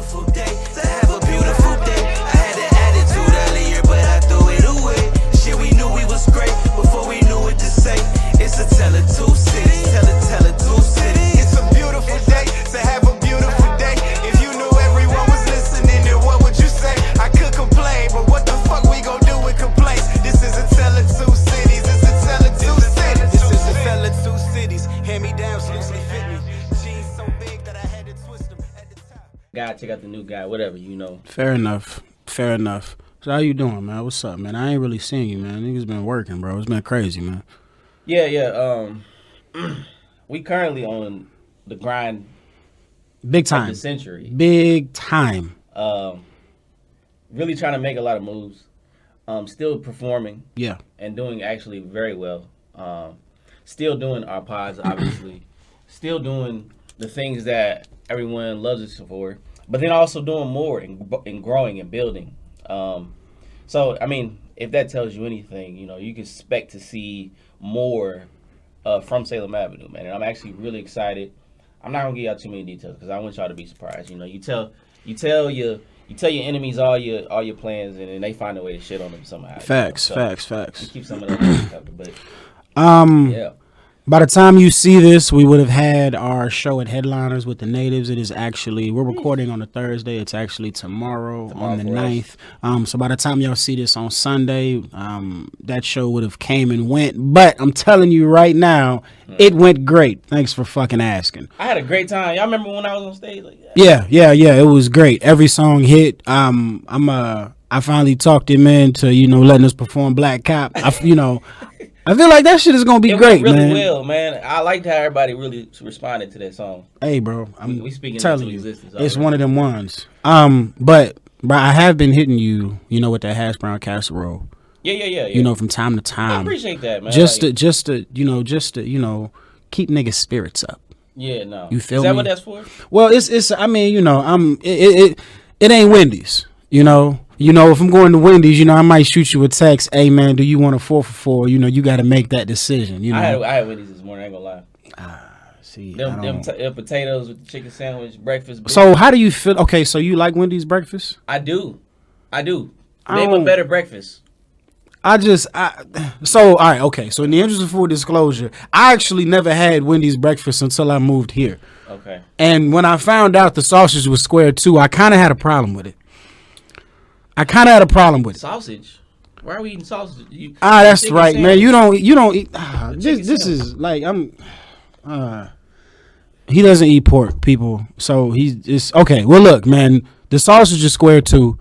beautiful day. To have a beautiful day. I had an attitude earlier, but I threw it away. Shit, we knew we was great before we knew what to say. It's a tell of two cities. Tell of two cities. It's a beautiful day to have a beautiful day. If you knew everyone was listening, then what would you say? I could complain, but what the fuck we gon' do with complaints? This is a tell of two cities. It's a tell of two cities. This is a tell of two cities. Hand me downs loosely fit me. Jeans so big that I had to twist them at the top. Guy, check out the new guy, whatever, you know. Fair enough. So how you doing, man? What's up, man? I ain't really seen you, man. Niggas been working, bro. It's been crazy, man. Yeah. We currently on the grind. Big time. Of the century. Big time. Really trying to make a lot of moves. Still performing. Yeah. And doing actually very well. Still doing our pods, obviously. Still doing the things that everyone loves us for. But then also doing more and growing and building. So, I mean, if that tells you anything, you know, you can expect to see more from Salem Avenue, man. And I'm actually really excited. I'm not gonna give y'all too many details because I want y'all to be surprised. You know, you tell your enemies all your plans, and then they find a way to shit on them somehow. Facts. You keep some of those covered, but yeah. By the time you see this, we would have had our show at Headliners with the Natives. It is actually, we're recording on a Thursday. It's actually tomorrow on the 9th. So by the time y'all see this on Sunday, that show would have came and went. But I'm telling you right now, it went great. Thanks for fucking asking. I had a great time. Y'all remember when I was on stage? Like, Yeah. It was great. Every song hit. I finally talked him into, letting us perform Black Cop. I feel like that shit is gonna be great, really man. Will, man. I liked how everybody really responded to that song. Hey, bro, we speaking telling into you, existence. it's one of them ones. But I have been hitting you, with that hash brown casserole. Yeah. From time to time. I appreciate that, man. Just to keep niggas' spirits up. Yeah, no. You feel me? Is that me? what that's for? Well, it's. I mean, it ain't Wendy's. If I'm going to Wendy's, I might shoot you a text. Hey, man, do you want a 4 for 4? You got to make that decision. I had Wendy's this morning. I ain't gonna lie. See, them potatoes with the chicken sandwich, breakfast. Bitch. So how do you feel? Okay, so you like Wendy's breakfast? I do. Name a better breakfast. So all right, okay. So in the interest of full disclosure, I actually never had Wendy's breakfast until I moved here. Okay. And when I found out the sausage was square too, I kind of had a problem with it. Sausage? Why are we eating sausage? That's right, sandwich. man. You don't eat. This is like he doesn't eat pork, people. So he's okay. Well, look, man. The sausage is square too,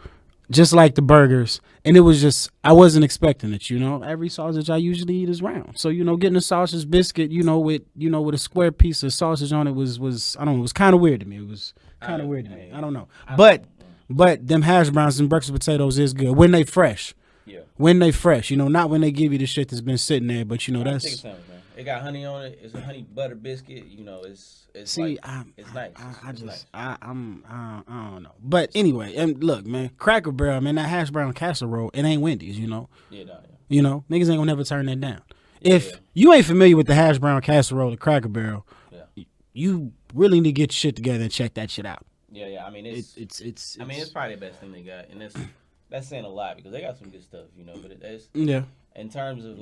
just like the burgers. And it was just, I wasn't expecting it, Every sausage I usually eat is round. So, getting a sausage biscuit, with a square piece of sausage on it was I don't know, it was kind of weird to me. It was kind of weird to me. I don't know. But them hash browns and breakfast potatoes is good when they fresh. Yeah. When they fresh, not when they give you the shit that's been sitting there, but that's. Chicken sandwich, man. It got honey on it. It's a honey butter biscuit. It's see, it's nice. I don't know. But anyway, and look, man, Cracker Barrel, man, that hash brown casserole, it ain't Wendy's, Yeah, niggas ain't gonna never turn that down. If you ain't familiar with the hash brown casserole at Cracker Barrel, you really need to get your shit together and check that shit out. Yeah. I mean, it's probably the best thing they got, and that's saying a lot because they got some good stuff, But it's in terms of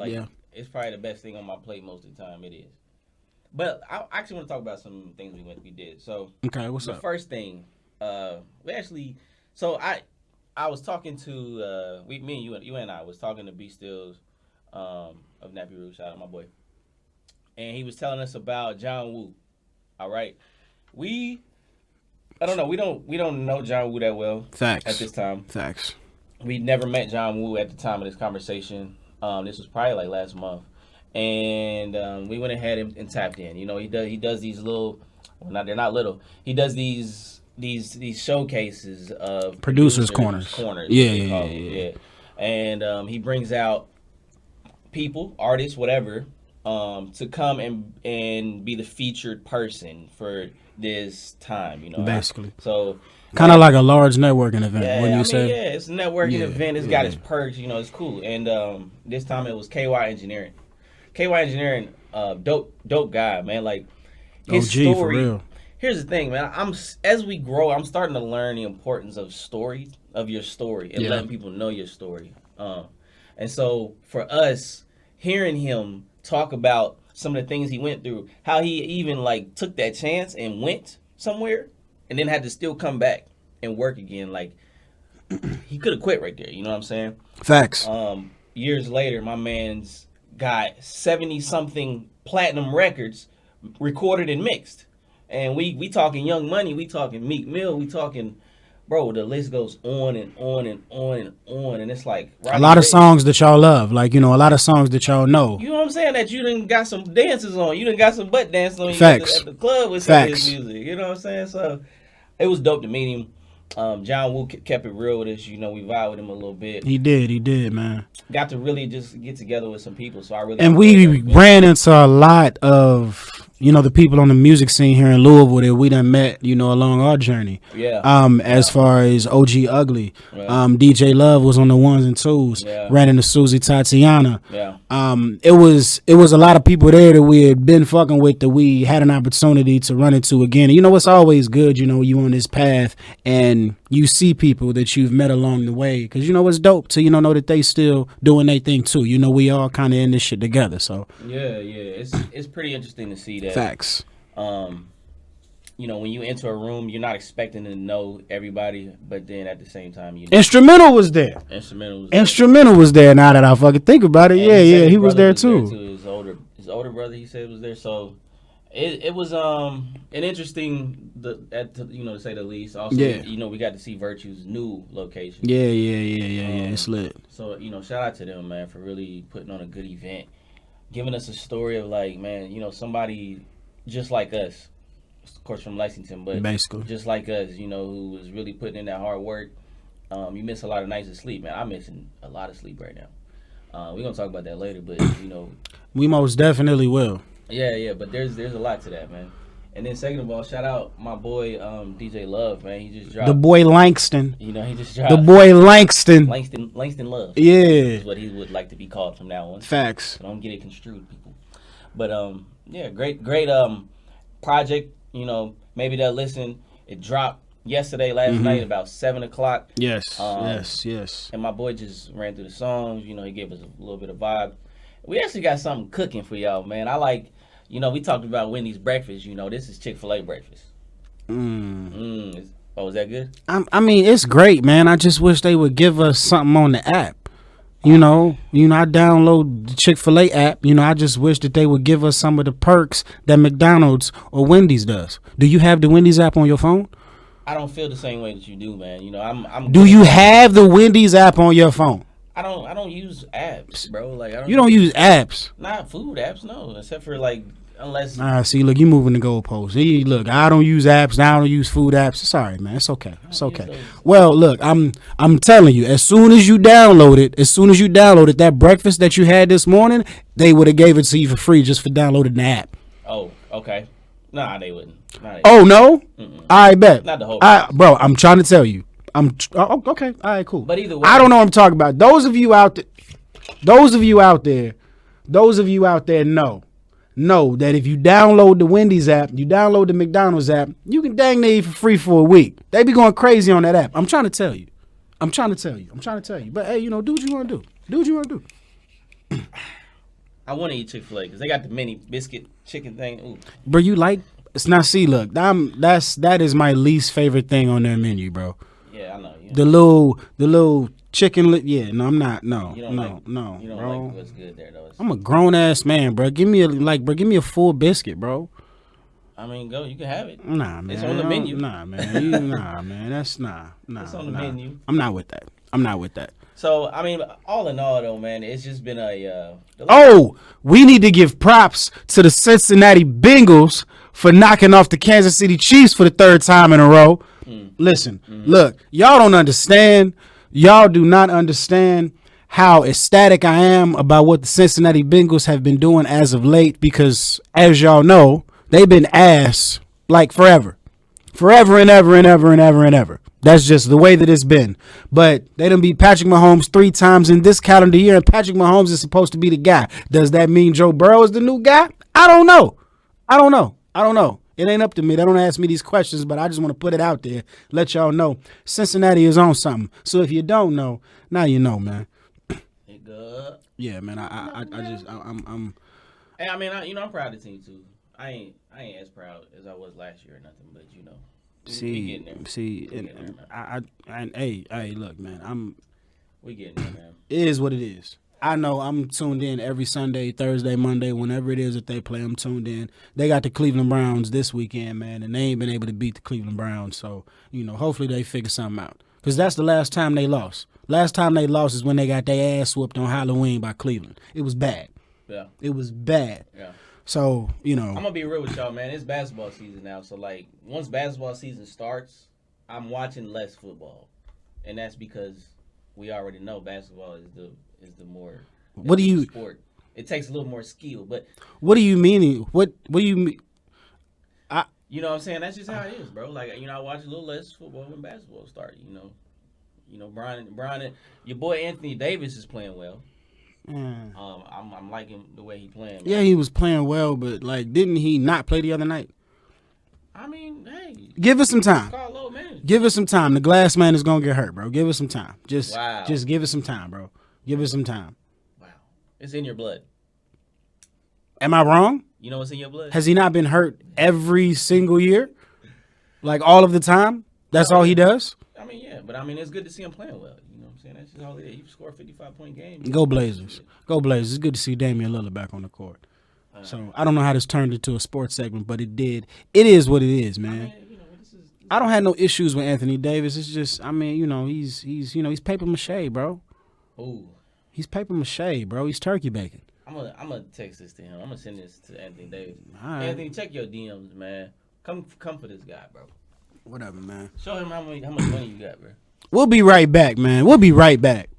it's probably the best thing on my plate most of the time. It is. But I actually want to talk about some things we did. So okay, what's up? The first thing, we actually. So I was talking to me and you and I was talking to B Stills of Nappy Roots. Shout out my boy. And he was telling us about John Woo. All right, I don't know. We don't know John Woo that well. Facts. At this time. Facts. We never met John Woo at the time of this conversation. This was probably like last month, and we went ahead and tapped in. He does these little, they're not little. He does these showcases of producers corners. Yeah. And he brings out people, artists, whatever, to come and be the featured person for this time. Basically. So. Kind of like a large networking event, wouldn't you say? Yeah, it's a networking event. It's got its perks, it's cool. And this time it was KY Engineering. KY Engineering, dope guy, man. Like his story here's the thing, man. As we grow, I'm starting to learn the importance of your story, and letting people know your story. And so for us, hearing him talk about some of the things he went through, how he even like took that chance and went somewhere, and then had to still come back and work again. Like he could have quit right there. You know what I'm saying? Facts. Years later, my man's got 70 something platinum records recorded and mixed. And we talking Young Money, we talking Meek Mill, we talking, bro, the list goes on and on and on and on. And it's like a lot of songs that y'all love, like, you know, a lot of songs that y'all know. You know what I'm saying? That you done got some dances on. You done got some butt dances on. Facts. At the club with some of his music. You know what I'm saying? So it was dope to meet him. John Woo kept it real with us. You know, we vibed with him a little bit. He did, man. Got to really just get together with some people. So I really and we ran into a lot of, you know, the people on the music scene here in Louisville that we done met, you know, along our journey. Yeah. As far as OG Ugly, right. DJ Love was on the ones and twos. Yeah. Ran into Susie Tatiana. Yeah. It was a lot of people there that we had been fucking with that we had an opportunity to run into again. And you know, it's always good, you know, you on this path and you see people that you've met along the way, because you know it's dope to, you know that they still doing their thing too. You know, we all kind of in this shit together. So yeah, it's pretty interesting to see that. Facts. You know, when you enter a room, you're not expecting to know everybody, but then at the same time, you know. Instrumental was there. Instrumental was there. Now that I fucking think about it, and he was there too. His older brother, he said, was there. So it was an interesting, to say the least. Also, you know, we got to see Virtue's new location. Yeah. It's lit. So, you know, shout out to them, man, for really putting on a good event, giving us a story of like, man, you know, somebody just like us. Of course, from Lexington, but basically just like us, you know, who was really putting in that hard work. You miss a lot of nights of sleep, man. I'm missing a lot of sleep right now. We're gonna talk about that later, but you know, we most definitely will. Yeah. But there's a lot to that, man. And then second of all, shout out my boy DJ Love, man. He just dropped the boy Langston. You know, he just dropped the boy Langston. Langston Love. Yeah, is what he would like to be called from now on. Facts. So don't get it construed, people. But yeah, great project. You know, maybe they'll listen. It dropped yesterday, last night, about 7:00. Yes, yes. And my boy just ran through the songs. You know, he gave us a little bit of vibe. We actually got something cooking for y'all, man. I like, you know, we talked about Wendy's breakfast. You know, this is Chick-fil-A breakfast. Oh, is that good? I mean, it's great, man. I just wish they would give us something on the app. You know, I download the Chick-fil-A app. You know, I just wish that they would give us some of the perks that McDonald's or Wendy's does. Do you have the Wendy's app on your phone? I don't feel the same way that you do, man. You know, I'm. Do you have the Wendy's app on your phone? I don't use apps, bro. Like you don't use apps. Not food apps, no. Except for like, unless. See, look, you moving the goalposts. Look, I don't use apps. I don't use food apps. It's all right, man. It's okay. It's okay. Well, look, I'm telling you, as soon as you download it, that breakfast that you had this morning, they would have gave it to you for free just for downloading the app. Oh, okay. Nah, they wouldn't. Oh no, I bet. Not the whole. Bro, I'm trying to tell you. Okay. All right, cool. But either way, I don't know what I'm talking about. Those of you out there know that if you download the Wendy's app, you download the McDonald's app, you can dang near for free for a week. They be going crazy on that app. I'm trying to tell you. But hey, you know, do what you want to do. I want to eat Chick-fil-A because they got the mini biscuit chicken thing. Ooh. Bro, you like? It's not. See, look, that is my least favorite thing on their menu, bro. Yeah, I know. The little chicken. Yeah, no, I'm not. No. You don't like what's good there though. I'm a grown ass man, bro. Give me a full biscuit, bro. I mean, go. You can have it. Nah, man. It's on the menu. Nah, man. Nah, man. That's nah. It's on the menu. I'm not with that. So, I mean, all in all, though, man, it's just been we need to give props to the Cincinnati Bengals for knocking off the Kansas City Chiefs for the third time in a row. Listen, look, y'all don't understand. Y'all do not understand how ecstatic I am about what the Cincinnati Bengals have been doing as of late, because, as y'all know, they've been ass like forever and ever. That's just the way that it's been. But they done beat Patrick Mahomes 3 times in this calendar year, and Patrick Mahomes is supposed to be the guy. Does that mean Joe Burrow is the new guy? I don't know. It ain't up to me. They don't ask me these questions, but I just want to put it out there, let y'all know Cincinnati is on something. So if you don't know, now you know, man. Nigga. Yeah, man. I'm. Hey, I mean, I'm proud of the team too. I ain't as proud as I was last year or nothing, but we getting there. Hey, look, man. We getting there, man. It is what it is. I know I'm tuned in every Sunday, Thursday, Monday, whenever it is that they play. I'm tuned in. They got the Cleveland Browns this weekend, man, and they ain't been able to beat the Cleveland Browns. So, hopefully they figure something out. Because that's the last time they lost. Last time they lost is when they got their ass whooped on Halloween by Cleveland. It was bad. Yeah. It was bad. Yeah. So, I'm going to be real with y'all, man. It's basketball season now. So, once basketball season starts, I'm watching less football. And that's because we already know basketball is the more sport. It takes a little more skill, but what do you mean? What do you mean? You know what I'm saying? That's just how it is, bro. I watch a little less football when basketball starts. Brian, your boy Anthony Davis is playing well. I'm liking the way he playing. Yeah, he was playing well, but didn't he not play the other night? I mean, hey, give us some time. Carlo, man. Give us some time. The glass man is gonna get hurt, bro. Give us some time. Just give us some time, bro. Give us some time. Wow, it's in your blood. Am I wrong? You know what's in your blood? Has he not been hurt every single year? All of the time? That's all he does? I mean, yeah, but it's good to see him playing well. You know what I'm saying? That's just all it is. You score a 55-point game. Go Blazers. Go Blazers. It's good to see Damian Lillard back on the court. So I don't know how this turned into a sports segment, but it did. It is what it is, man. I don't have no issues with Anthony Davis. It's just, he's paper mache, bro. Ooh. He's paper mache, bro. He's turkey bacon. I'm gonna text this to him. I'm gonna send this to Anthony Davis. All right. Anthony, check your DMs, man. Come for this guy, bro. Whatever, man. Show him how much money you got, bro. We'll be right back, man. We'll be right back.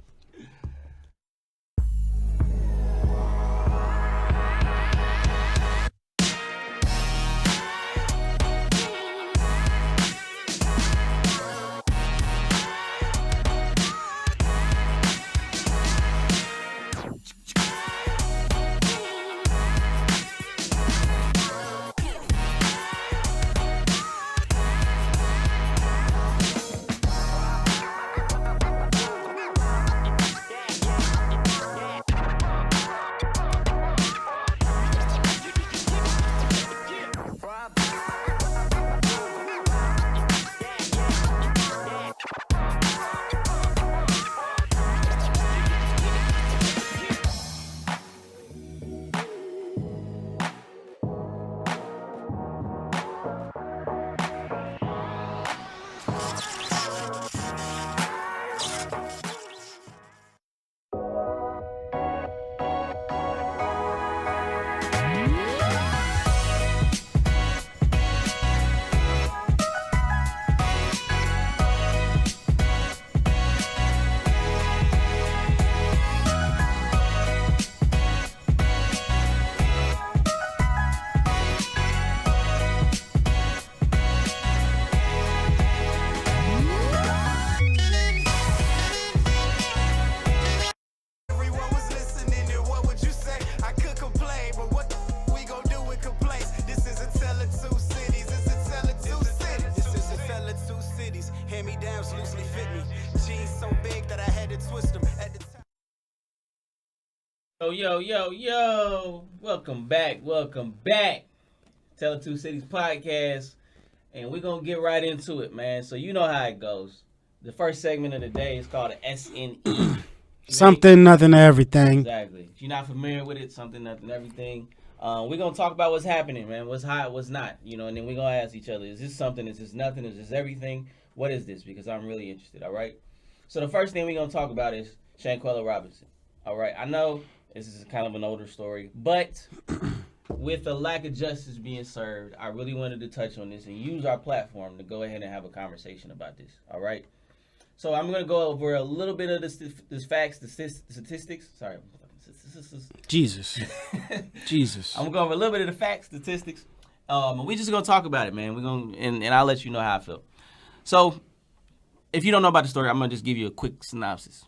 Yo. Welcome back. Tell the Two Cities podcast. And we're going to get right into it, man. So you know how it goes. The first segment of the day is called the SNE. Something, nothing, everything. Exactly. If you're not familiar with it, something, nothing, everything. We're going to talk about what's happening, man. What's hot, what's not. And then we're going to ask each other, is this something? Is this nothing? Is this everything? What is this? Because I'm really interested, all right? So the first thing we're going to talk about is Shanquella Robinson. All right? I know this is kind of an older story, but with the lack of justice being served, I really wanted to touch on this and use our platform to go ahead and have a conversation about this, all right? So I'm going to go over a little bit of the facts, the statistics. Sorry. Jesus. I'm going to go over a little bit of the facts, statistics. And we're just going to talk about it, man. We're going and I'll let you know how I feel. So if you don't know about the story, I'm going to just give you a quick synopsis.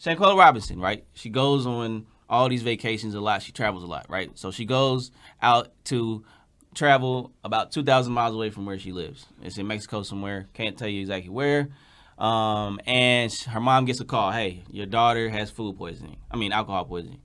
Shanquella Robinson, right? She goes on all these vacations a lot. She travels a lot, right? So she goes out to travel about 2,000 miles away from where she lives. It's in Mexico somewhere. Can't tell you exactly where. And her mom gets a call. Hey, your daughter has alcohol poisoning.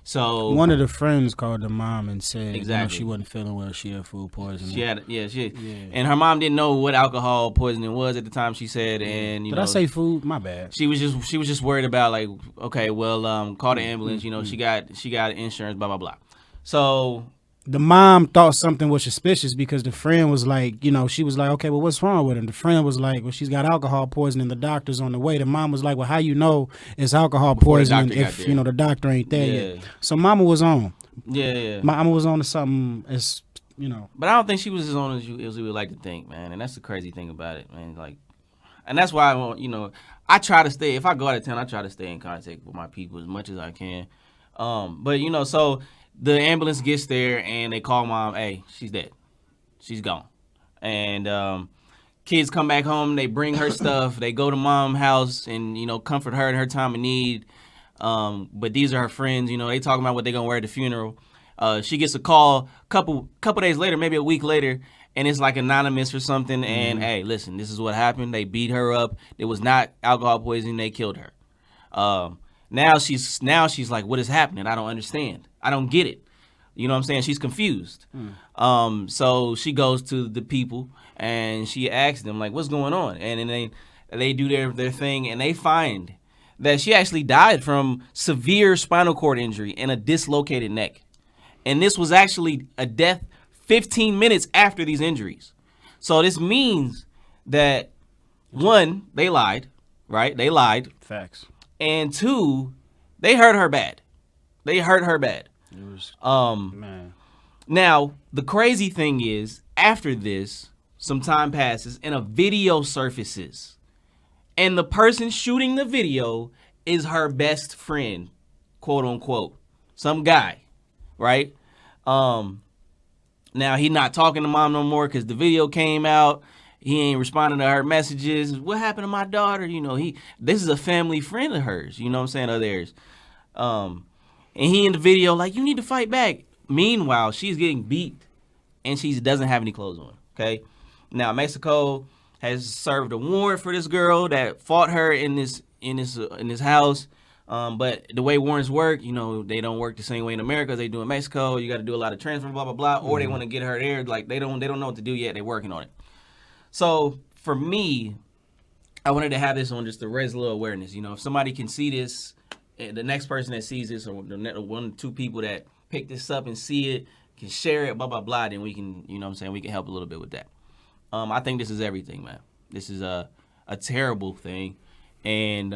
So one of the friends called the mom and said, Exactly. she wasn't feeling well. She had food poisoning. And her mom didn't know what alcohol poisoning was at the time. She said, and Did I say food? My bad. she was just worried about like, okay, well, call the ambulance. She got insurance, blah blah blah. So the mom thought something was suspicious because the friend was like, she was like, okay, well, what's wrong with him? The friend was like, well, she's got alcohol poisoning. The doctor's on the way. The mom was like, well, how you know it's alcohol poisoning if, the doctor ain't there yet? So mama was on. Yeah. Mama was on to something as, But I don't think she was as on as we would like to think, man. And that's the crazy thing about it, man. Like, and that's why I want, I try to stay, if I go out of town, I try to stay in contact with my people as much as I can. But, so the ambulance gets there and they call mom, hey, she's dead. She's gone. And kids come back home, they bring her stuff, they go to mom's house and, comfort her in her time of need. But these are her friends, they talking about what they're going to wear at the funeral. She gets a call couple days later, maybe a week later, and it's like anonymous or something. And hey, listen, this is what happened. They beat her up. It was not alcohol poisoning. They killed her. Now she's like, what is happening? I don't understand. I don't get it. You know what I'm saying? She's confused. So she goes to the people and she asks them like, what's going on? And then they do their thing and they find that she actually died from severe spinal cord injury and a dislocated neck. And this was actually a death 15 minutes after these injuries. So this means that, one, they lied, right? They lied. Facts. And two, they hurt her bad. It was, man. Now, the crazy thing is, after this, some time passes and a video surfaces. And the person shooting the video is her best friend, quote unquote. Some guy, right? Now he not talking to mom no more because the video came out. He ain't responding to her messages. What happened to my daughter? This is a family friend of hers, you know what I'm saying, of theirs. And he in the video like, you need to fight back. Meanwhile, she's getting beat and she doesn't have any clothes on, okay? Now, Mexico has served a warrant for this girl that fought her in this house. But the way warrants work, they don't work the same way in America as they do in Mexico. You got to do a lot of transfer, blah, blah, blah. Or they want to get her there. Like, they don't know what to do yet. They're working on it. So, for me, I wanted to have this on just to raise a little awareness. If somebody can see this, the next person that sees this, or the one or two people that pick this up and see it, can share it, blah, blah, blah, then we can, we can help a little bit with that. I think this is everything, man. This is a terrible thing. And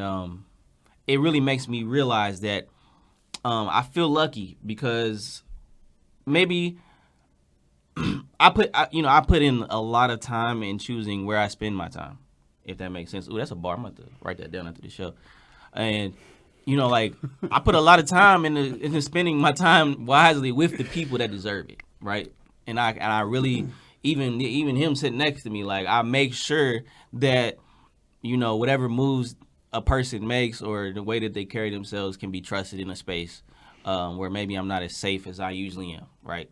it really makes me realize that I feel lucky because maybe I put in a lot of time in choosing where I spend my time, if that makes sense. Ooh, that's a bar. I'm going to write that down after the show. And, I put a lot of time into spending my time wisely with the people that deserve it, right? And I really, even him sitting next to me, like, I make sure that, whatever moves a person makes or the way that they carry themselves can be trusted in a space where maybe I'm not as safe as I usually am, right?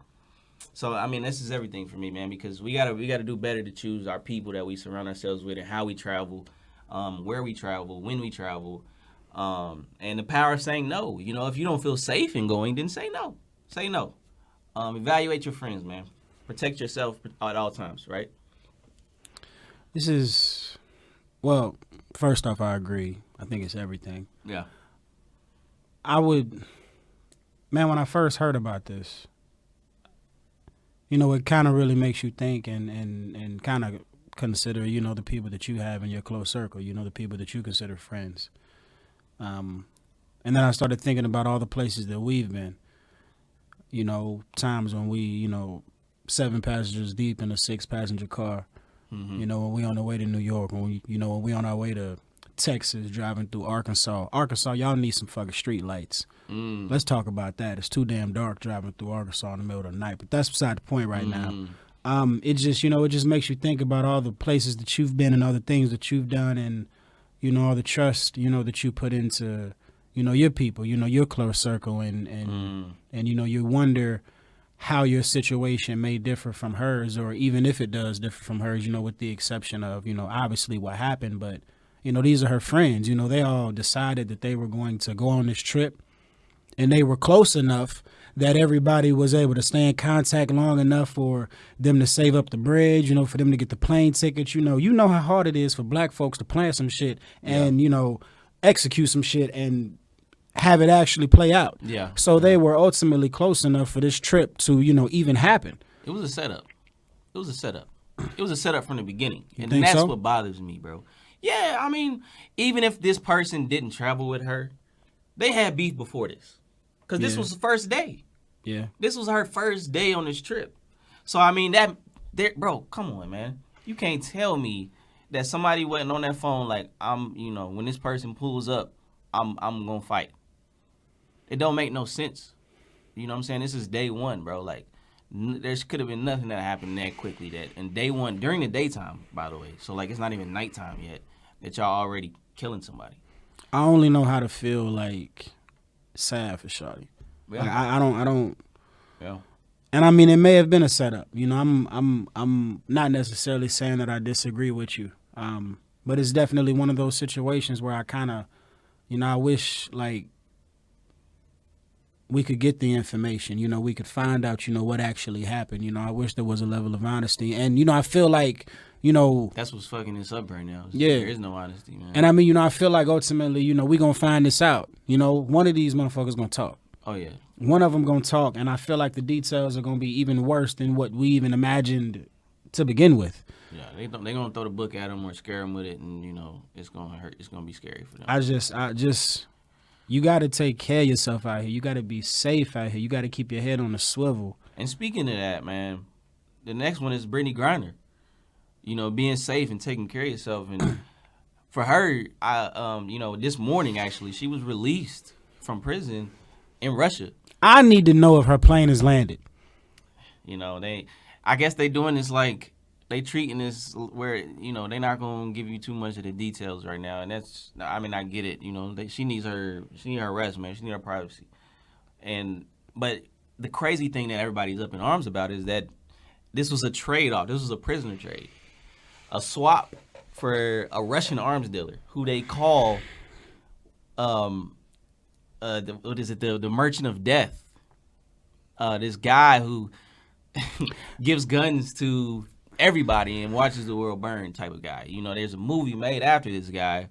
So, this is everything for me, man, because we gotta do better to choose our people that we surround ourselves with and how we travel, where we travel, when we travel, and the power of saying no. If you don't feel safe in going, then say no. Say no. Evaluate your friends, man. Protect yourself at all times, right? This is, well, first off, I agree. I think it's everything. Yeah. When I first heard about this, it kind of really makes you think and kind of consider, the people that you have in your close circle, the people that you consider friends. And then I started thinking about all the places that we've been, times when we, 7 passengers deep in a 6-passenger car, when we on the way to New York, when we on our way to Texas, driving through Arkansas, y'all need some fucking street lights. Let's talk about that. It's too damn dark driving through Arkansas in the middle of the night, but that's beside the point right now. It just, it just makes you think about all the places that you've been and all the things that you've done and, all the trust, that you put into, your people, your close circle and you wonder how your situation may differ from hers, or even if it does differ from hers, you know, with the exception of, you know, obviously what happened. But, you know, these are her friends. You know, they all decided that they were going to go on this trip, and they were close enough that everybody was able to stay in contact long enough for them to save up the bridge, you know, for them to get the plane tickets. You know how hard it is for black folks to plan some shit and, you know, execute some shit and have it actually play out. Yeah. So they were ultimately close enough for this trip to, you know, even happen. It was a setup. It was a setup. It was a setup from the beginning. And think that's so? what bothers me, bro. Yeah, I mean, even if this person didn't travel with her, they had beef before this. Because this was the first day. Yeah. This was her first day on this trip. So, I mean, bro, come on, man. You can't tell me that somebody wasn't on that phone like, when this person pulls up, I'm going to fight. It don't make no sense. You know what I'm saying? This is day one, bro. Like, there could have been nothing that happened that quickly. And day one, during the daytime, by the way. So, like, it's not even nighttime yet that y'all already killing somebody. I only know how to feel, like, sad for Shawty. Yeah. Like, I don't. Yeah. And I mean, it may have been a setup. You know, I'm not necessarily saying that I disagree with you. But it's definitely one of those situations where I kind of, you know, I wish, like, we could get the information, you know, we could find out, you know, what actually happened. You know, I wish there was a level of honesty. And, you know, I feel like, you know. That's what's fucking this up right now. Yeah. There is no honesty, man. And I mean, you know, I feel like ultimately, you know, we going to find this out. You know, one of these motherfuckers going to talk. Oh, yeah. One of them going to talk. And I feel like the details are going to be even worse than what we even imagined to begin with. Yeah, they're going to throw the book at them or scare them with it. And, you know, it's going to hurt. It's going to be scary for them. I just. You got to take care of yourself out here. You got to be safe out here. You got to keep your head on a swivel. And speaking of that, man, the next one is Brittney Griner. You know, being safe and taking care of yourself. And for her, this morning, actually, she was released from prison in Russia. I need to know if her plane has landed. You know, I guess they doing this like, they treating this where, you know, they're not going to give you too much of the details right now. And that's, I mean, I get it. You know, she needs her rest, man. She needs her privacy. But the crazy thing that everybody's up in arms about is that this was a trade-off. This was a prisoner trade. A swap for a Russian arms dealer who they call, the Merchant of Death. This guy who gives guns to everybody and watches the world burn type of guy. You know, there's a movie made after this guy,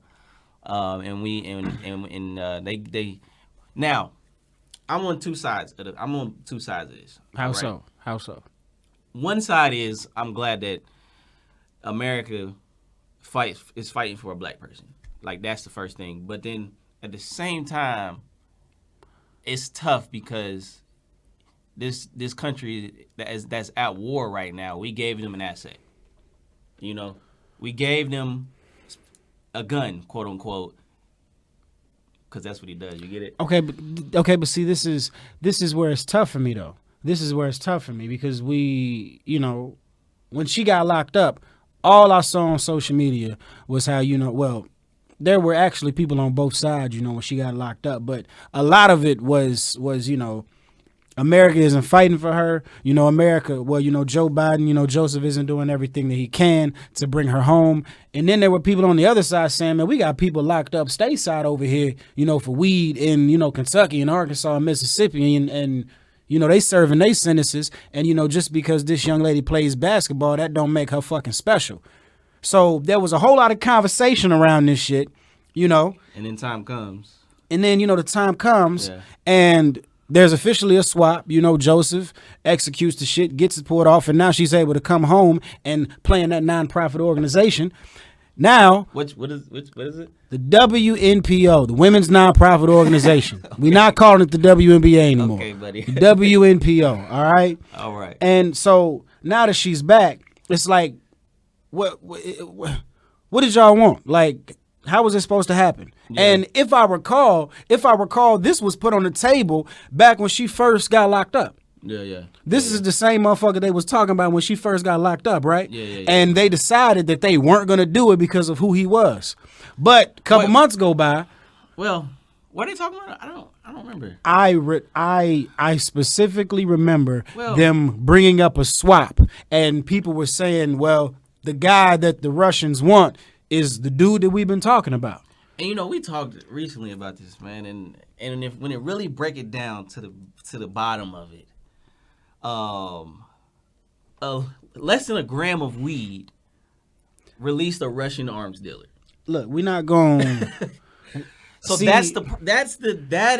they now. I'm on two sides of this. How right? so? How so? One side is I'm glad that America is fighting for a black person. Like, that's the first thing. But then at the same time, it's tough because this country that's at war right now, we gave them an asset. You know, we gave them a gun, quote unquote, because that's what he does. You get it? Okay, but see, this is where it's tough for me though. This is where it's tough for me because we, you know, when she got locked up, all I saw on social media was how, you know, well, there were actually people on both sides, you know, when she got locked up, but a lot of it was you know, America isn't fighting for her. You know, America, well, you know, Joe Biden, you know, Joseph isn't doing everything that he can to bring her home. And then there were people on the other side saying, man, we got people locked up stateside over here, you know, for weed in, you know, Kentucky and Arkansas and Mississippi. And you know, they serving their sentences. And, you know, just because this young lady plays basketball, that don't make her fucking special. So there was a whole lot of conversation around this shit, you know. And then time comes. And then, you know, the time comes and there's officially a swap. You know, Joseph executes the shit, gets it pulled off, and now she's able to come home and play in that nonprofit organization. Now, what is it? The WNPO, the Women's Nonprofit Organization. Okay. We're not calling it the WNBA anymore. Okay, buddy. The WNPO, all right? All right. And so now that she's back, it's like, what did y'all want? Like, how was it supposed to happen? Yeah. And if I recall, this was put on the table back when she first got locked up. Yeah. This is the same motherfucker they was talking about when she first got locked up, right? Yeah. And they decided that they weren't going to do it because of who he was. But a couple months go by. Well, What are they talking about? I don't remember. I specifically remember Well- them bringing up a swap, and people were saying, well, the guy that the Russians want is the dude that we've been talking about. And we talked recently about this, man, and if when it really break it down to the bottom of it, less than a gram of weed released a Russian arms dealer. Look, we're not going. So See, that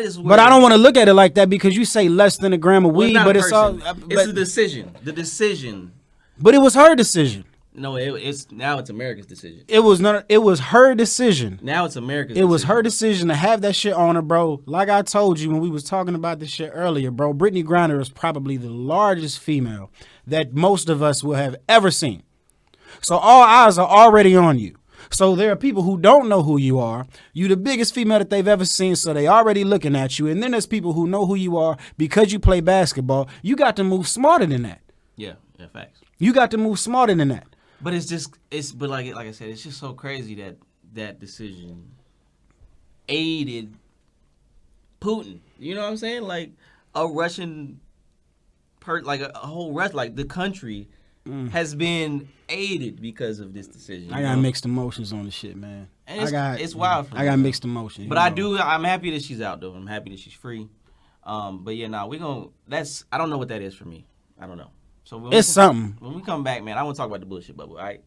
is. Where but I don't want to look at it like that because you say less than a gram of well, weed, not but a it's all. person. It's a decision. The decision. But it was her decision. No, it's now it's America's decision. It was not. It was her decision. Now it's America's. It was her decision to have that shit on her, bro. Like I told you when we was talking about this shit earlier, bro. Brittney Griner is probably the largest female that most of us will have ever seen. So all eyes are already on you. So there are people who don't know who you are. You the biggest female that they've ever seen, so they already looking at you. And then there's people who know who you are because you play basketball. You got to move smarter than that. Yeah, facts. You got to move smarter than that. But but like I said, it's just so crazy that decision aided Putin. You know what I'm saying? Like a Russian, like a whole Russian, like the country has been aided because of this decision. I got mixed emotions on the shit, man. And it's wild. I got mixed emotions. But I'm happy that she's out though. I'm happy that she's free. But yeah, I don't know what that is for me. I don't know. So it's something. When we come back, man, I want to talk about the bullshit bubble. All right.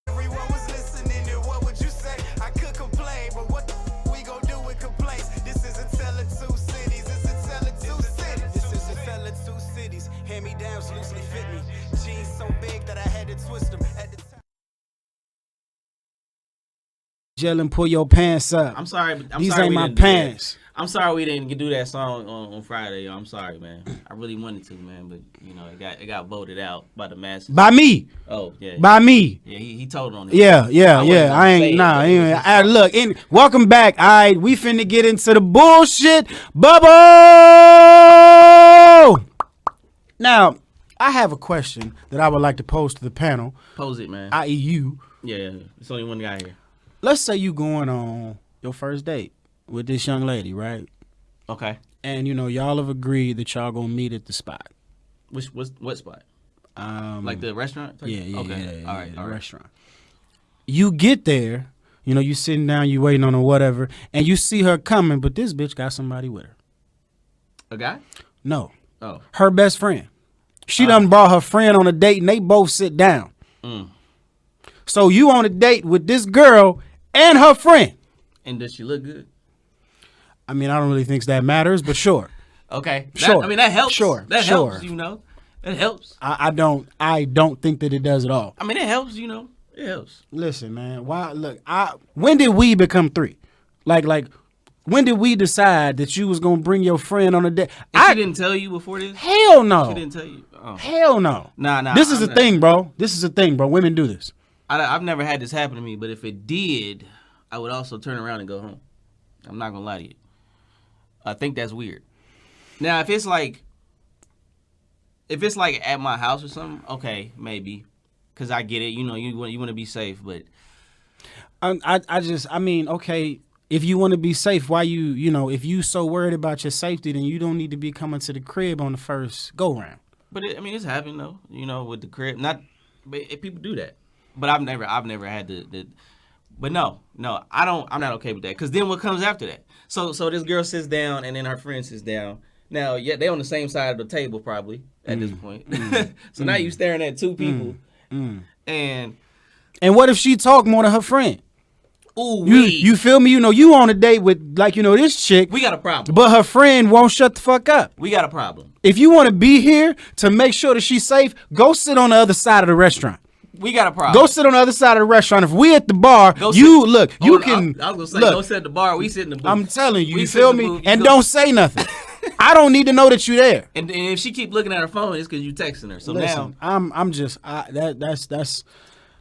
Everyone was listening, and what would you say? I could complain, but what we gon' do with complaints? This is a tale of two cities. It's a tale of two cities. This is a tale of two cities. Hand-me-downs loosely fit me. Jeans so big that I had to twist them at the time. Jalen, pull your pants up. I'm sorry. But These sorry ain't we my didn't do that. pants. I'm sorry we didn't do that song on Friday. Yo. I'm sorry, man. I really wanted to, man, but it got voted out by the masses. By me. Oh yeah. By me. Yeah, he told on it. Yeah. wasn't gonna I say ain't it, nah. but it was his Look, welcome back. All right, we finna get into the bullshit bubble. Now, I have a question that I would like to pose to the panel, Pose it, man. i.e. you. Yeah, it's only one guy here. Let's say you going on your first date with this young lady, right? Okay. And y'all have agreed that y'all gonna meet at the spot. What spot? Like the restaurant? Yeah. Okay. Yeah, All right. restaurant. You get there, you sitting down, you waiting on her, whatever, and you see her coming, but this bitch got somebody with her. A guy? No. Oh. Her best friend. She done brought her friend on a date and they both sit down. So you on a date with this girl and her friend. And does she look good? I mean, I don't really think that matters, but sure. Okay. Sure. That helps. Sure. That Sure. helps, That helps. I don't think that it does at all. I mean, it helps, It helps. Listen, man. When did we become three? Like when did we decide that you was gonna bring your friend on a date? She didn't tell you before this? Hell no. She didn't tell you? Oh. Hell no. Nah. This is a thing, bro. This is a thing, bro. Women do this. I've never had this happen to me, but if it did, I would also turn around and go home. I'm not gonna lie to you. I think that's weird. Now, if it's like at my house or something, okay, maybe, cause I get it. You know, you want to be safe, but I mean, okay, if you want to be safe, why if you so worried about your safety, then you don't need to be coming to the crib on the first go round. But it's happened though. You know, with the crib, people do that. But I've never had the. But no, I don't. I'm not okay with that. Because then what comes after that? So this girl sits down and then her friend sits down. Now, yeah, they on the same side of the table probably at this point. So now you staring at two people, and what if she talk more to her friend? Ooh, you feel me? You know, you on a date with this chick. We got a problem. But her friend won't shut the fuck up. We got a problem. If you want to be here to make sure that she's safe, go sit on the other side of the restaurant. We got a problem. Go sit on the other side of the restaurant. If we at the bar, I was gonna say, go sit at the bar. We sit in the booth. I'm telling you, you feel me? And don't say nothing. I don't need to know that you're there. And if she keep looking at her phone, it's because you texting her. So listen, now that's.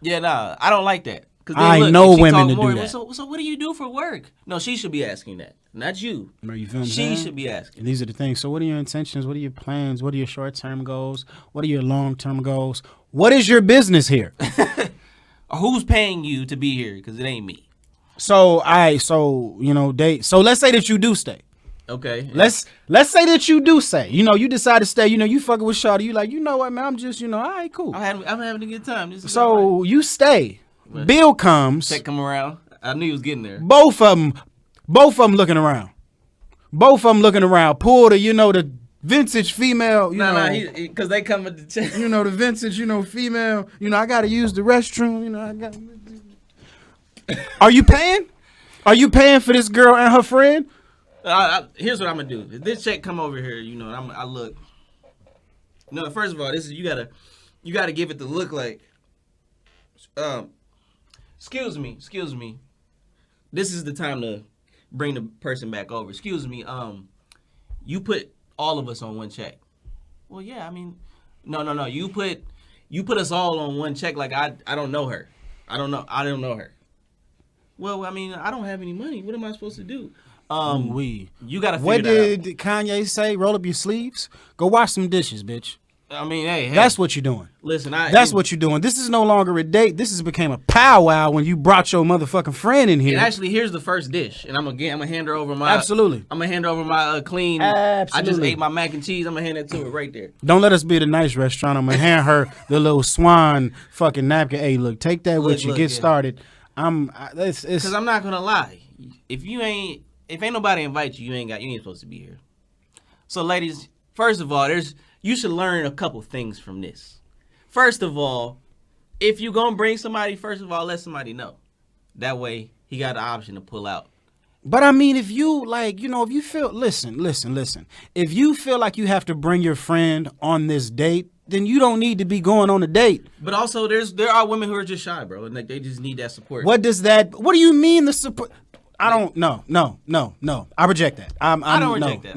Yeah, nah, I don't like that. I know women to do that. So what do you do for work? No, she should be asking that, not you. You feel me? She should be asking. And these are the things. So what are your intentions? What are your plans? What are your short-term goals? What are your long-term goals? What is your business here? Who's paying you to be here? Because it ain't me. So let's say that you do stay. Okay. Let's say that you do stay. You decide to stay. You fucking with shawty. You like, you know what, man? I'm just, all right, cool. I'm having a good time. So you stay. What? Bill comes. Check come around. I knew he was getting there. Both of them looking around. Pull the vintage female. Because they come with the check. The vintage, female. I gotta use the restroom. Are you paying? Are you paying for this girl and her friend? Here's what I'm gonna do. If this check come over here, I look. No, first of all, this is you gotta give it the look like. Excuse me. This is the time to bring the person back over. Excuse me. You put all of us on one check. Well, yeah. I mean, no. You put us all on one check. Like I don't know her. I don't know her. Well, I mean, I don't have any money. What am I supposed to do? You gotta figure that out. What did Kanye say? Roll up your sleeves. Go wash some dishes, bitch. I mean, hey. That's what you're doing. Listen, what you're doing. This is no longer a date. This has became a powwow when you brought your motherfucking friend in here. And actually, here's the first dish, and I'm gonna hand her over my. Absolutely. I'm gonna hand her over my clean. Absolutely. I just ate my mac and cheese. I'm gonna hand it to her right there. Don't let us be the nice restaurant. I'm gonna hand her the little swan fucking napkin. Hey, look, take that with you. Get started. Because I'm not gonna lie. If ain't nobody invite you, you ain't supposed to be here. So, ladies, first of all, you should learn a couple things from this. First of all, if you gonna bring somebody, first of all, let somebody know. That way, he got the option to pull out. But I mean, if you if you feel, listen. If you feel like you have to bring your friend on this date, then you don't need to be going on a date. But also, there are women who are just shy, bro, and they just need that support. What do you mean the support? I don't. No. I reject that. I don't reject that.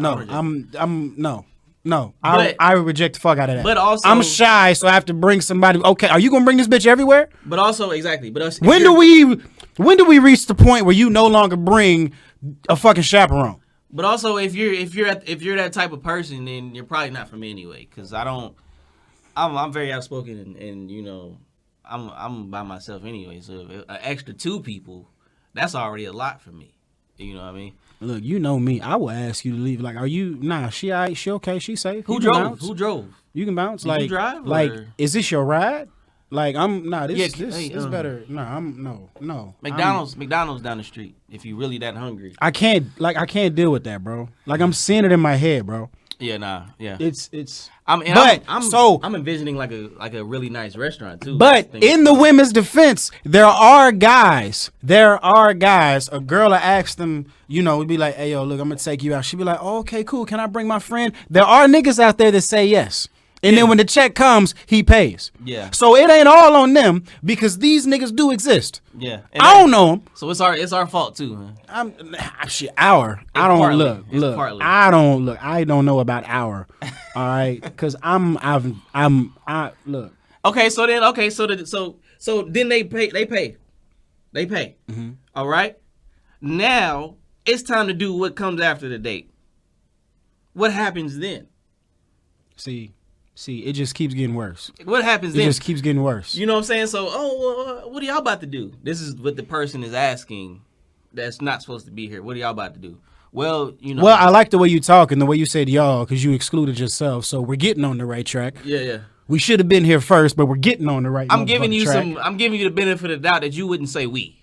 No. I would reject the fuck out of that. But also, I'm shy, so I have to bring somebody. Okay, are you gonna bring this bitch everywhere? But also, exactly. But us, when do we reach the point where you no longer bring a fucking chaperone? But also, if you're that type of person, then you're probably not for me anyway. Because I'm very outspoken, and I'm by myself anyway. So if an extra two people, that's already a lot for me. You know what I mean? Look, you know me. I will ask you to leave. Like, are you? Nah, she all right? She okay? She safe? Who drove? Who drove? You can bounce. Did you drive? Like, is this your ride? Like, I'm nah. This better. Nah, no. McDonald's down the street. If you really that hungry, I can't deal with that, bro. Like, I'm seeing it in my head, bro. Yeah, nah, yeah. It's. I'm envisioning like a really nice restaurant too. But in the women's defense, there are guys. A girl will ask them, would be like, "Hey, yo, look, I'm gonna take you out." She'd be like, "Oh, okay, cool. Can I bring my friend?" There are niggas out there that say yes. And then when the check comes, he pays. Yeah. So it ain't all on them because these niggas do exist. Yeah. I don't know them. So it's our fault too, huh? I don't look. I don't know about our. All right, because I look. Okay, so then they pay. They pay. Mm-hmm. All right. Now it's time to do what comes after the date. What happens then? See, it just keeps getting worse. What happens It then? just keeps getting worse. You know what I'm saying? So, what are y'all about to do? This is what the person is asking that's not supposed to be here. What are y'all about to do? Well, you know. Well, I like the way you talk and the way you said y'all because you excluded yourself. So we're getting on the right track. Yeah. We should have been here first, but we're getting on the right. I'm giving you track. I'm giving you the benefit of the doubt that you wouldn't say we.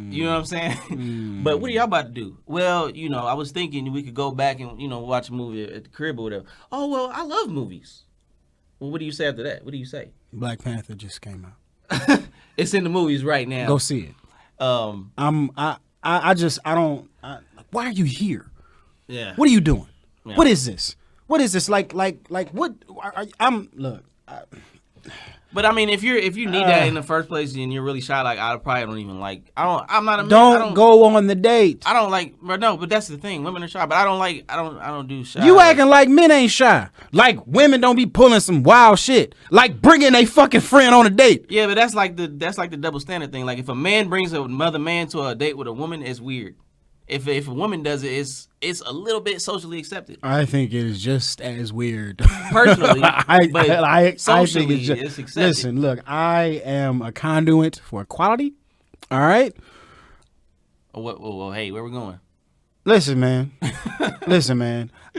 You know what I'm saying? But what are y'all about to do? Well, you know, I was thinking we could go back and, you know, watch a movie at the crib or whatever. Oh, well, I love movies. Well, what do you say after that? What do you say? Black Panther just came out. It's in the movies right now. Go see it. Why are you here? Yeah. What are you doing? Yeah. What is this? What is this? Like what? But I mean, if you need that in the first place and you're really shy, like I probably don't even like. I'm not a man. Don't go on the date. I don't like. But no, but that's the thing. Women are shy, but I don't do shy. You acting like men ain't shy. Like women don't be pulling some wild shit. Like bringing a fucking friend on a date. Yeah, but that's like the double standard thing. Like if a man brings another man to a date with a woman, it's weird. If a woman does it, it's a little bit socially accepted. I think it is just as weird. Personally, I socially, think it's accepted. Listen, look, I am a conduit for equality. All right. Well, hey, where we going? Listen, man.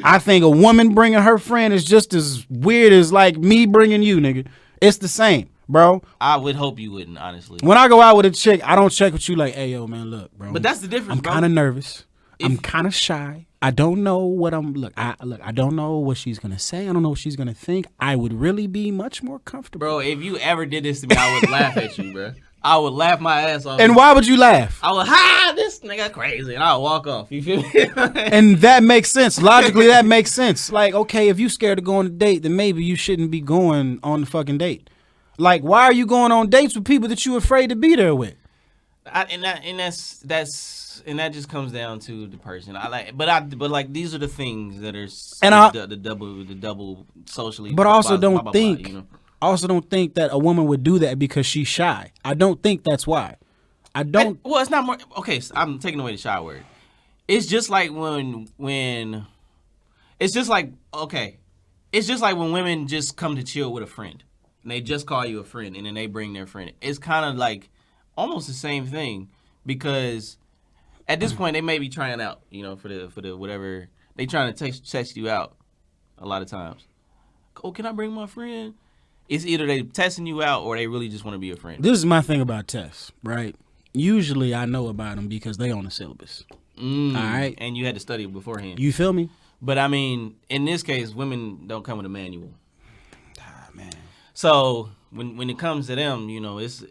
I think a woman bringing her friend is just as weird as like me bringing you, nigga. It's the same, bro. I would hope you wouldn't, honestly. When I go out with a chick, I don't check with you like, hey, yo, man, look, bro. But that's the difference, I'm bro. kind of nervous. I'm kind of shy. I don't know what I don't know what she's gonna say. I don't know what she's gonna think. I would really be much more comfortable. Bro, if you ever did this to me, I would laugh at you, bro. I would laugh my ass off. And why would you laugh? I would, this nigga crazy, and I would walk off. You feel me? And that makes sense. Logically, that makes sense. Like, okay, if you scared to go on a date, then maybe you shouldn't be going on the fucking date. Like, why are you going on dates with people that you're afraid to be there with? And that just comes down to the person. But like these are the things that are the double socially. But also blah, don't blah, think. blah, you know? I also don't think that a woman would do that because she's shy. I don't think that's why. I don't. Well, it's not more. Okay, so I'm taking away the shy word. It's just like when. It's just like when women just come to chill with a friend, and they just call you a friend, and then they bring their friend. It's kind of like almost the same thing because at this point they may be trying out, you know, for the whatever they trying to test you out. A lot of times, oh, can I bring my friend? It's either they testing you out or they really just want to be a friend. This is my thing about tests, right? Usually I know about them because they on the syllabus. All right, and you had to study beforehand. You feel me? But I mean, in this case, women don't come with a manual. Ah, man. So when it comes to them, you know, it's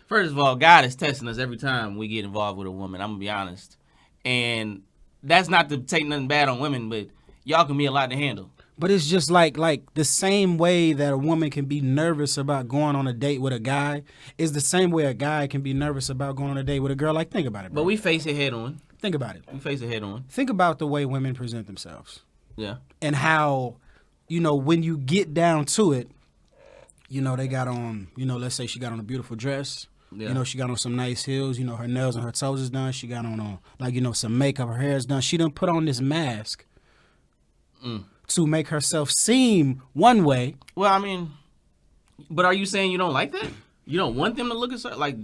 first of all, God is testing us every time we get involved with a woman. I'm gonna be honest, and that's not to take nothing bad on women, but y'all can be a lot to handle. But it's just like the same way that a woman can be nervous about going on a date with a guy is the same way a guy can be nervous about going on a date with a girl. Like, think about it, bro. But we face it head on. Think about it. We face it head on. Think about the way women present themselves. Yeah. And how, you know, when you get down to it, you know, they got on, you know, let's say she got on a beautiful dress. Yeah. You know, she got on some nice heels. You know, her nails and her toes is done. She got on, like, you know, some makeup. Her hair is done. She done put on this mask to make herself seem one way. Well, I mean, but are you saying you don't like that? You don't want them to look at like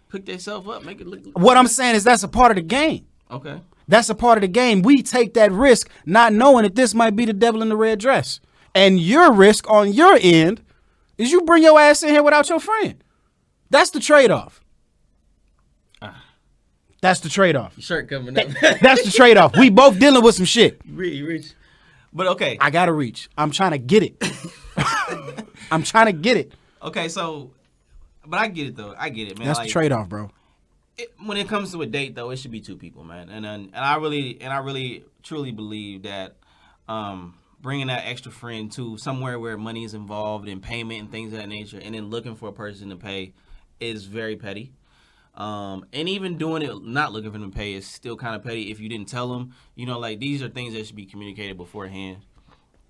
pick themselves up, make it look. What I'm saying is that's a part of the game. Okay. That's a part of the game. We take that risk not knowing that this might be the devil in the red dress. And your risk on your end is you bring your ass in here without your friend. That's the trade-off. That's the trade-off. Shirt coming up. That's the trade-off. We both dealing with some shit. You rich. But okay. I gotta reach. I'm trying to get it. I'm trying to get it. Okay, so, but I get it though. I get it, man. That's like, the trade-off, bro. When it comes to a date, though, it should be two people, man. And I really truly believe that bringing that extra friend to somewhere where money is involved and payment and things of that nature, and then looking for a person to pay, is very petty. And even doing it, not looking for them to pay, is still kind of petty if you didn't tell them. You know, like these are things that should be communicated beforehand.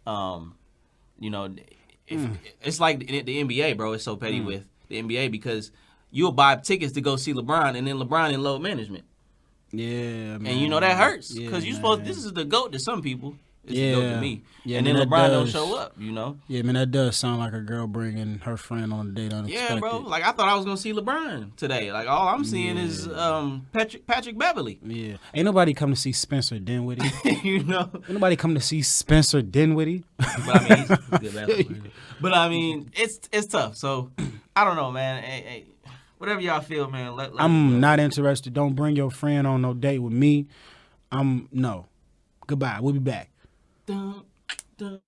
You know, it's like the NBA, bro. It's so petty with the NBA because you'll buy tickets to go see LeBron, and then LeBron in load management. Yeah, man. And you know that hurts Yeah, because you man. supposed. This is the GOAT to some people. It's the GOAT to me. Yeah, and man, then that LeBron don't does. show up. You know. Yeah, man, that does sound like a girl bringing her friend on a date unexpected. Yeah, bro. Like I thought I was gonna see LeBron today. Like all I'm seeing is Patrick Beverly. Yeah, ain't nobody come to see Spencer Dinwiddie. You know. Ain't nobody come to see Spencer Dinwiddie. But I mean, he's a good basketball player. But I mean, it's tough. So I don't know, man. Hey, whatever y'all feel, man. Let I'm not interested. Don't bring your friend on no date with me. No. Goodbye. We'll be back. Dun, dun.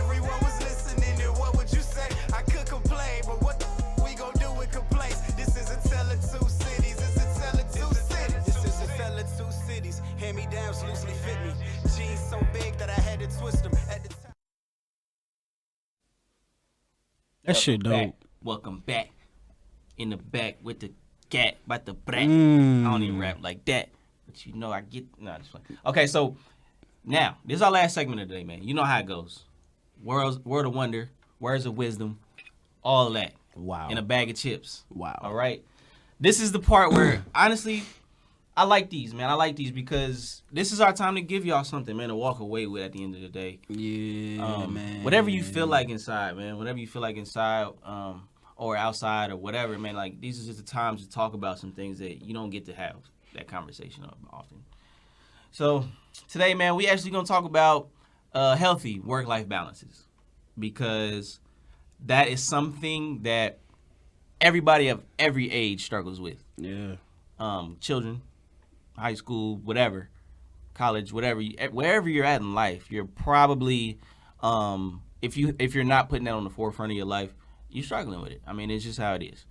Everyone was listening, and what would you say? I could complain, but what we gon' do with complaints? This is a tale of two cities. It's a tale of two cities. This is a tale of two cities. Hand-me-downs loosely fit me. Jeans so big that I had to twist them at the time. That shit dope. Welcome back. In the back with the cat, about the brat. Mm. I don't even rap like that. But you know I get just fine. Okay, so now, this is our last segment of the day, man. You know how it goes. Word of wonder, words of wisdom, all of that. Wow. In a bag of chips. Wow. All right. This is the part where honestly, I like these, man. I like these because this is our time to give y'all something, man, to walk away with at the end of the day. Yeah, man. Whatever you feel like inside, man. Whatever you feel like inside, or outside or whatever, man. Like these are just the times to talk about some things that you don't get to have that conversation often. So today, man, we actually gonna talk about healthy work-life balances because that is something that everybody of every age struggles with. Yeah. Children, high school, whatever, college, whatever, wherever you're at in life, you're probably, if you're not putting that on the forefront of your life, you're struggling with it. I mean, it's just how it is.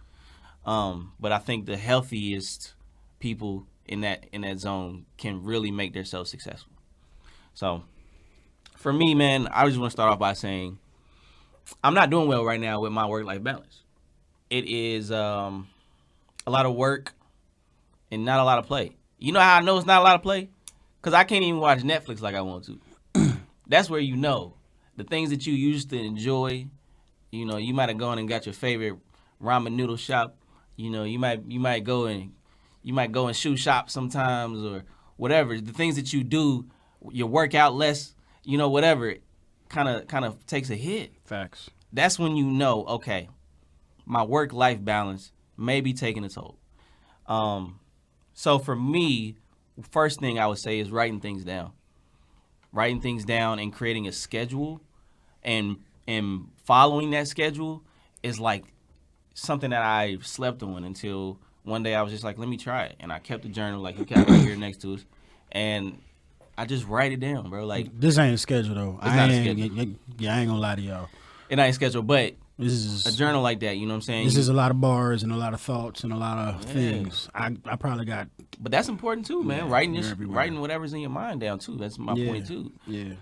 But I think the healthiest people in that zone can really make themselves successful. So, for me, man, I just want to start off by saying I'm not doing well right now with my work-life balance. It is a lot of work and not a lot of play. You know how I know it's not a lot of play? Because I can't even watch Netflix like I want to. That's where you know the things that you used to enjoy. You know, you might have gone and got your favorite ramen noodle shop. You know, you might go and shoe shop sometimes or whatever. The things that you do, you work out less, you know, whatever, kind of takes a hit. Facts. That's when you know, okay, my work-life balance may be taking a toll. So for me, first thing I would say is writing things down. Writing things down and creating a schedule and following that schedule is like something that I slept on until one day I was just like, let me try it. And I kept the journal, like you got right here next to us. And I just write it down, bro. Like This ain't a schedule, though. It's not a schedule. Yeah, I ain't gonna lie to y'all. it ain't scheduled, but This is a journal like that, you know what I'm saying? This is a lot of bars and a lot of thoughts and a lot of things. I probably got. But that's important too, man. Yeah, Writing writing whatever's in your mind down too. That's my Yeah. point too. Yeah.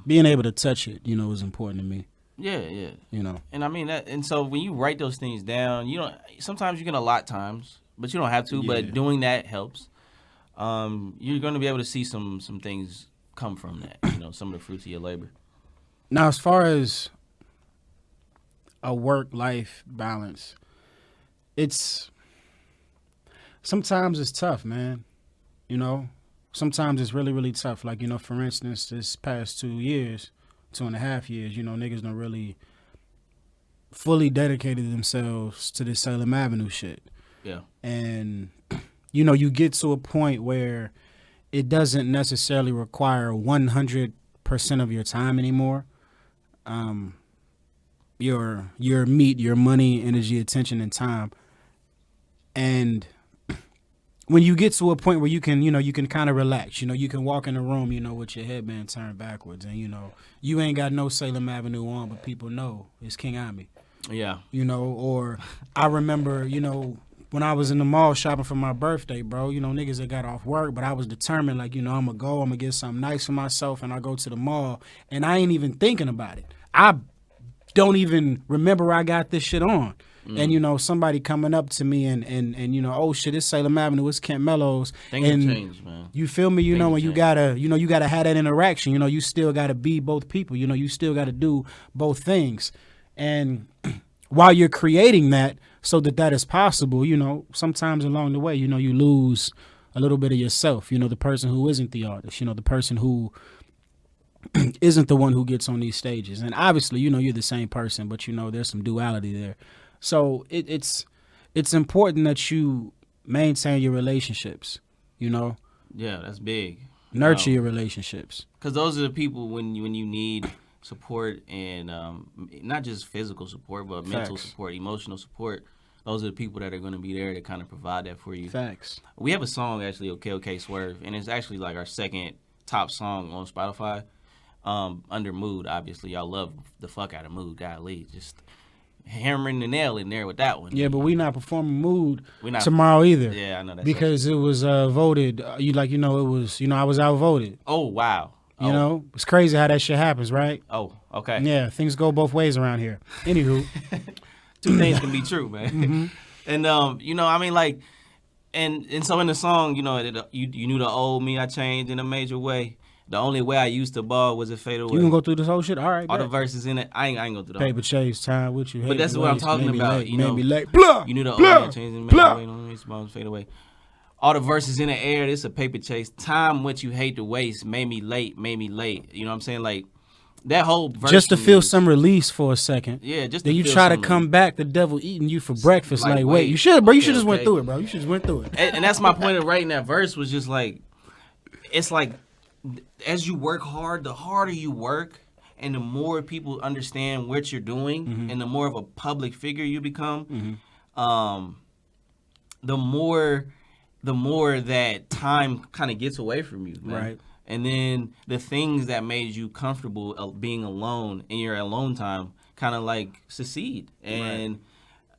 Being able to touch it, is important to me. Yeah. You And I mean that, and so when you write those things down, sometimes you can allot times, but you don't have to. Yeah. But doing that helps. you're going to be able to see some things come from that. You know, some of the fruits of your labor. Now, as far as a work-life balance, sometimes it's tough, man. You know, sometimes it's really, really tough. Like, you know, for instance, this past 2.5 years, you know, niggas don't really fully dedicated themselves to this Salem Avenue shit. Yeah. And, you know, you get to a point where it doesn't necessarily require 100% of your time anymore. Your meat, your money, energy, attention, and time. And when you get to a point where you can kind of relax, you know, you can walk in the room, you know, with your headband turned backwards, and, you know, you ain't got no Salem Avenue on, but people know it's King Ami. Yeah. You know, or I remember, you know, when I was in the mall shopping for my birthday, bro, you know, niggas that got off work, but I was determined, like, you know, I'm going to get something nice for myself, and I go to the mall, and I ain't even thinking about it. I don't even remember I got this shit on. And, you know, somebody coming up to me and you know, oh shit, it's Salem Avenue, it's Kent Mellows. Things have changed, man. You feel me? You know, when you gotta have that interaction, you know, you still gotta be both people, you know, you still gotta do both things. And while you're creating that so that is possible, you know, sometimes along the way, you know, you lose a little bit of yourself, you know, the person who isn't the artist, you know, the person who isn't the one who gets on these stages. And obviously, you know, you're the same person, but, you know, there's some duality there. So it's important that you maintain your relationships, you know. Yeah, that's big. Nurture your relationships. Because those are the people when you need support, and not just physical support, but mental support, emotional support. Those are the people that are going to be there to kind of provide that for you. Facts. We have a song, actually, OK Swerve, and it's actually like our second top song on Spotify, under Mood, obviously. Y'all love the fuck out of Mood, golly. Just hammering the nail in there with that one. Yeah, but we not performing Mood tomorrow either. Yeah, I know that. Because it was voted. I was outvoted. Oh, wow. You know, it's crazy how that shit happens, right? Oh, okay. Yeah, things go both ways around here. Anywho. Two things can be true, man. Mm-hmm. And, you know, I mean, like, and so in the song, you know, you knew the old me, I changed in a major way. The only way I used to ball was a fatal way. You can go through this whole shit? All right. All the verses in it, I ain't gonna do that. Paper chase, time with you. But that's what I'm talking about. Late, you know, late. Blah, you knew the blah, old changing the fade away. All the verses in the air, this a paper chase. Time what you hate to waste, made me late. You know what I'm saying? Like that whole verse. Just to feel some release for a second. Yeah, just then to you feel try to come back, the devil eating you for breakfast. Like wait, you should, bro. You should just went through it, bro. You should just went through it. And that's my point of writing that verse was just like, it's like, as you work hard, the harder you work, and the more people understand what you're doing, and the more of a public figure you become, the more that time kind of gets away from you, man. Right. And then the things that made you comfortable being alone in your alone time kind of like succeed, and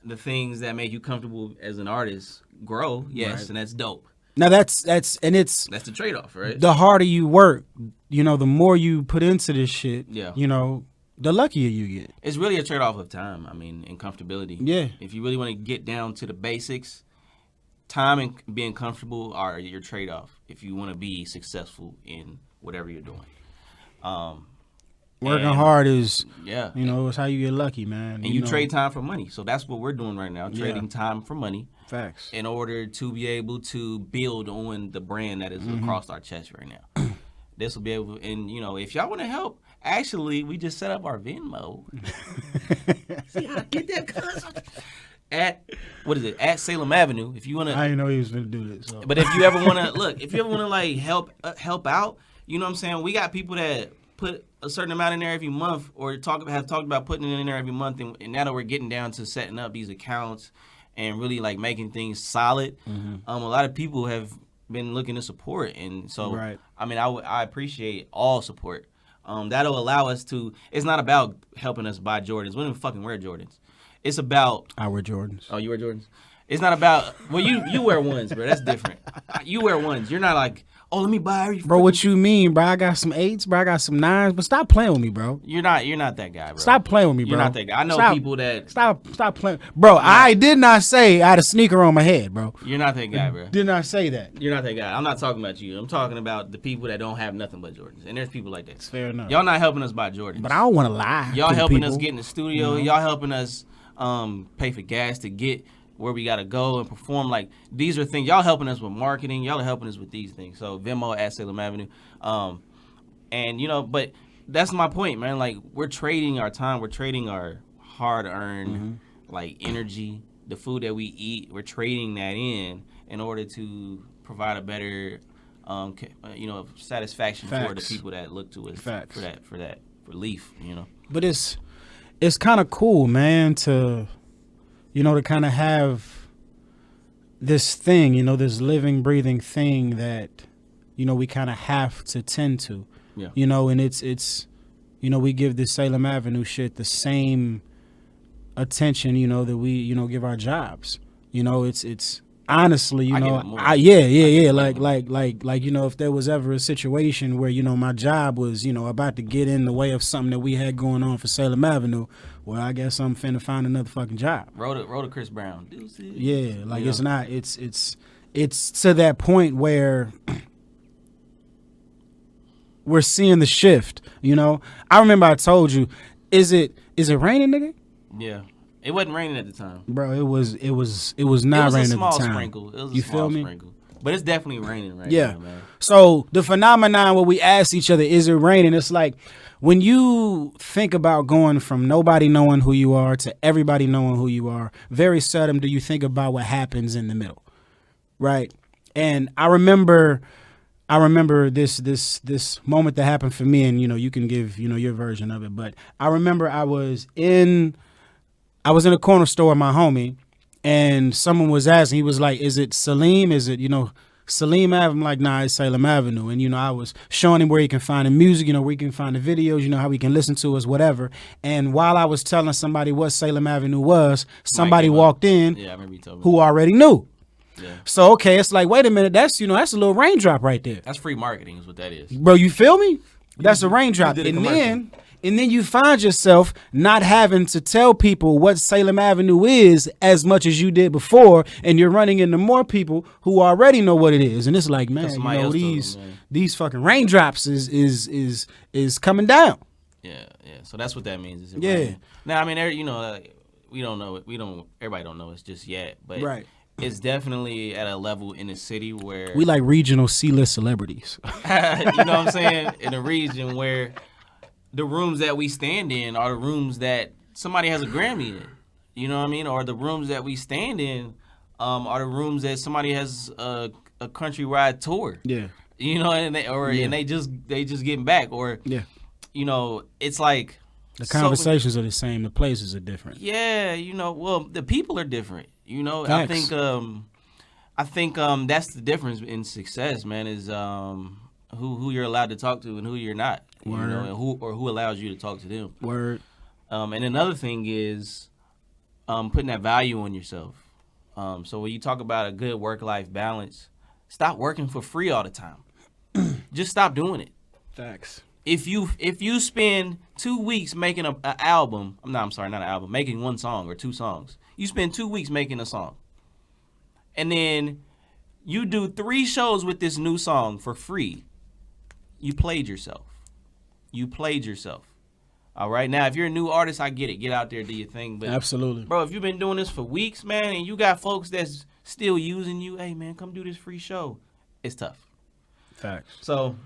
the things that made you comfortable as an artist grow. Yes, and that's dope. Now that's the trade-off, right? The harder you work, you know, the more you put into this shit, yeah, you know, the luckier you get. It's really a trade-off of time, I mean, and comfortability. Yeah. If you really want to get down to the basics, time and being comfortable are your trade-off if you want to be successful in whatever you're doing. Working hard is, yeah, you know, it's how you get lucky, man. And you trade time for money. So that's what we're doing right now, trading time for money. Facts. In order to be able to build on the brand that is across our chest right now. This will be able, and you know, if y'all want to help, actually, we just set up our Venmo. See how I get that, cuz? At Salem Avenue. If you want to, I didn't know he was going to do this. So. But if you ever want to like help out, you know what I'm saying? We got people that put a certain amount in there every month, or have talked about putting it in there every month, and now that we're getting down to setting up these accounts and really like making things solid, a lot of people have been looking to support, and so I mean, I appreciate all support. That'll allow us to. It's not about helping us buy Jordans. We don't even fucking wear Jordans. It's about. I wear Jordans. Oh, you wear Jordans? It's not about. Well, you wear ones, bro. That's different. You wear ones. You're not like, Oh, let me buy every. Bro, what you mean, bro? I got some 8s, bro. I got some 9s, but stop playing with me, bro. You're not that guy, bro. Stop playing with me, bro. You're not that guy. I know people that. Stop playing. Bro, I did not say I had a sneaker on my head, bro. You're not that guy, bro. Did not say that. You're not that guy. I'm not talking about you. I'm talking about the people that don't have nothing but Jordans. And there's people like that. It's fair enough. Y'all not helping us buy Jordans. But I don't want to lie. Y'all to helping people. us get in the studio. Y'all helping us pay for gas to get where we gotta go and perform. Like, these are things. Y'all helping us with marketing. Y'all are helping us with these things. So Venmo at Salem Avenue. And but that's my point, man. Like, we're trading our time. We're trading our hard-earned like energy, the food that we eat. We're trading that in order to provide a better satisfaction for the people that look to us for that relief. But it's kind of cool, man, to to kind of have this thing, this living, breathing thing that, we kind of have to tend to, and it's, we give this Salem Avenue shit the same attention, that we, give our jobs. It's honestly, like, if there was ever a situation where, my job was, about to get in the way of something that we had going on for Salem Avenue, well, I guess I'm finna find another fucking job. Roll to Chris Brown. Yeah, like it's not, it's to that point where we're seeing the shift, I remember I told you, is it raining, nigga? Yeah. It wasn't raining at the time. Bro, it was not raining at the time. Sprinkle. It was a small sprinkle. But it's definitely raining right now, man. So the phenomenon where we ask each other, is it raining? It's like when you think about going from nobody knowing who you are to everybody knowing who you are, very seldom do you think about what happens in the middle, right? And I remember this moment that happened for me, and you can give your version of it. But I remember I was in a corner store with my homie, and someone was asking, he was like, is it Salim? Is it, Salim Ave? I'm like, nah, it's Salem Avenue. And, I was showing him where he can find the music, where he can find the videos, how he can listen to us, whatever. And while I was telling somebody what Salem Avenue was, somebody walked in who already knew. Yeah. So, okay, it's like, wait a minute, that's a little raindrop right there. That's free marketing is what that is. Bro, you feel me? That's a raindrop. And then you find yourself not having to tell people what Salem Avenue is as much as you did before, and you're running into more people who already know what it is. And it's like, man, these fucking raindrops is coming down. Yeah. So that's what that means. Raining? Now, I mean, we don't know it. Everybody don't know it just yet, but right. It's definitely at a level in the city where we like regional C-list celebrities. You know what I'm saying? In a region where the rooms that we stand in are the rooms that somebody has a Grammy in. You know what I mean? Or the rooms that we stand in are the rooms that somebody has a countrywide tour. Yeah. And they just getting back. Or it's like the conversations are the same, the places are different. Yeah, well, the people are different. Facts. I think that's the difference in success, man, is who you're allowed to talk to and who you're not. Word. And who allows you to talk to them. Word. And another thing is putting that value on yourself. So when you talk about a good work-life balance, stop working for free all the time. Just stop doing it. Facts. If you spend 2 weeks making an album, making one song or two songs. You spend 2 weeks making a song. And then you do 3 shows with this new song for free. You played yourself. All right. Now, if you're a new artist, I get it. Get out there, do your thing. But absolutely, bro, if you've been doing this for weeks, man, and you got folks that's still using you, hey, man, come do this free show. It's tough. Facts. So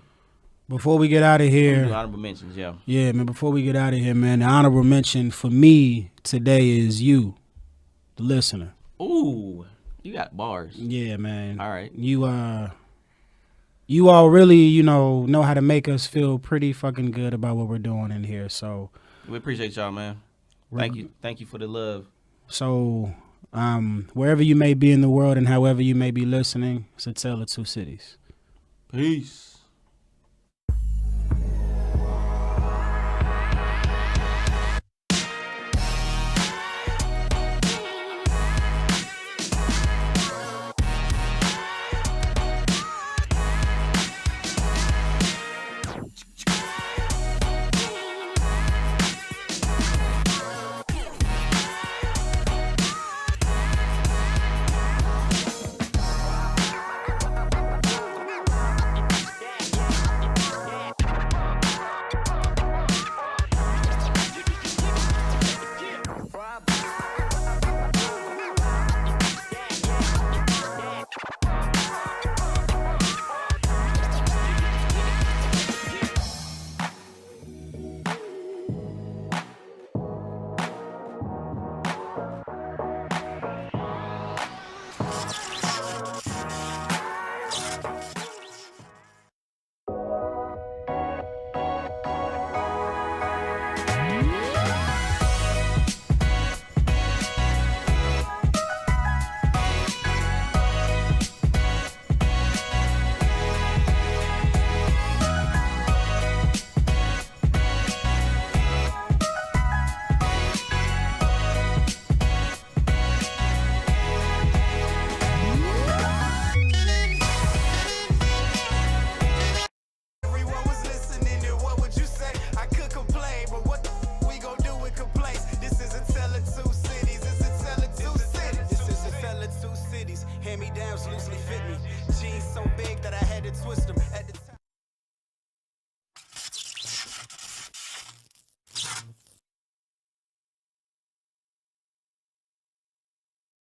before we get out of here, honorable mentions, yeah. Yeah, man. Before we get out of here, man, the honorable mention for me today is you, the listener. Ooh, you got bars. Yeah, man. All right. You all really, know how to make us feel pretty fucking good about what we're doing in here. So we appreciate y'all, man. Thank you for the love. So wherever you may be in the world and however you may be listening, it's a tale of two cities. Peace. had to twist them.